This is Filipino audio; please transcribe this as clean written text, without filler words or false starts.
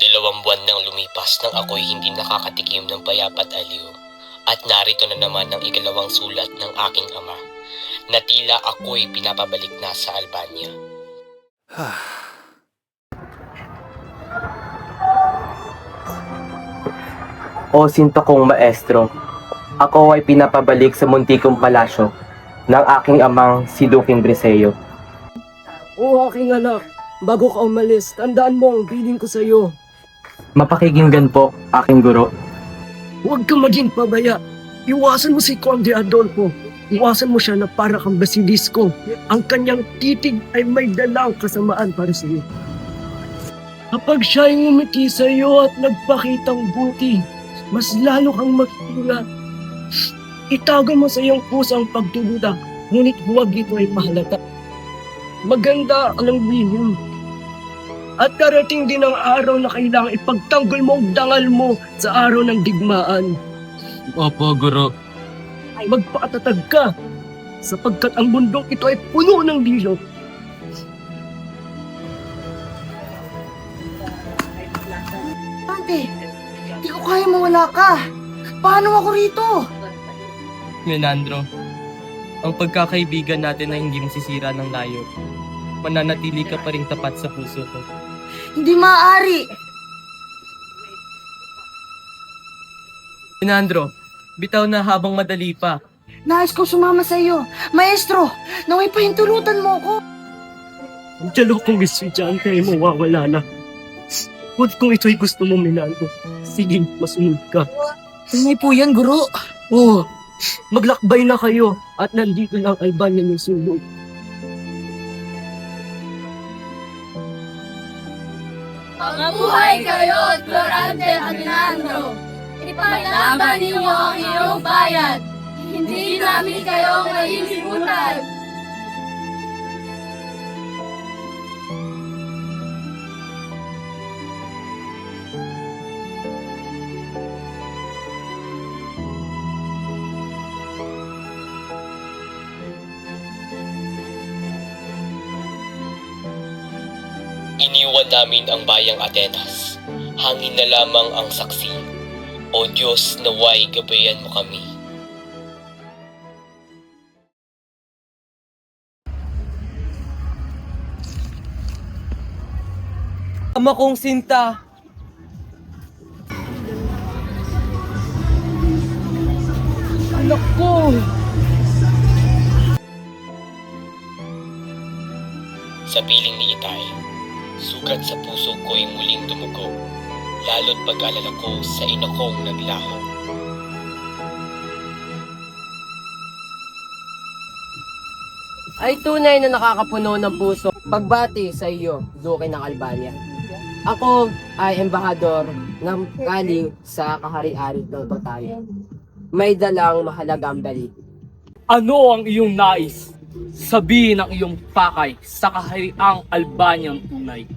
2 buwan nang lumipas nang ako'y hindi nakakatikim ng payapat aliw. At narito na naman ang ikalawang sulat ng aking ama, na tila ako'y pinapabalik na sa Albania. O sinto kong maestro, ako ay pinapabalik sa muntikong palasyo ng aking amang si Duking Briseo. O aking anak, bago ka umalis, tandaan mo ang bilin ko sa iyo. Mapakikinggan po, aking guro. Huwag kang maging pabaya. Iwasan mo si Conde Adolfo. Iwasan mo siya na para kang basilisco. Ang kanyang titig ay may dalang kasamaan para sa iyo. Kapag siya ay ngumiti sa iyo at nagpakitang buti, mas lalo kang magtula. Itago mo sa iyong puso ang pagdududa, ngunit huwag ito ay mahalata. Maganda ang lihim. At darating din ang araw na kailangan ipagtanggol mo ang dangal mo sa araw ng digmaan. Opo, guro. Ay magpakatatag ka, sapagkat ang mundong ito ay puno ng dilo. Tante, di ko kaya mawala ka. Paano ako rito? Menandro, ang pagkakaibigan natin ay hindi masisira ng layo. Mananatili ka pa rin tapat sa puso ko. Hindi maaari. Menandro, bitaw na habang madali pa. Nais ko sumama sa iyo. Maestro, naway pahintulutan mo ko. Ang tiyalo kong estudyante ay mawawala na. Huwag kung ito'y gusto mo, Minando. Sige, masunod ka. Tingay po yan, guro. Oo, maglakbay na kayo at nandito lang ay banyan yung sulog. Mabuhay kayo, Florante at Minandro! Ipaglaban ninyo ang iyong bayan! Hindi namin kayo malilimutan! Iniwan namin ang bayang Atenas. Hangin na lamang ang saksi. O Diyos, naway gabayan mo kami. Ama kong Sinta! Anak ko! Sa piling ni Itay, sugat sa puso ko'y muling dumugo, lalo't pag-alala ko sa ina kong naglaho. Ay tunay na nakakapuno ng puso pagbati sa iyo, Duke ng Albania. Ako ay embahador ng galing sa kahari-ari ng Totayo. May dalang mahalagang balita. Ano ang iyong nais? Sabihin ang iyong pakay sa kahariang Albanyang tunay.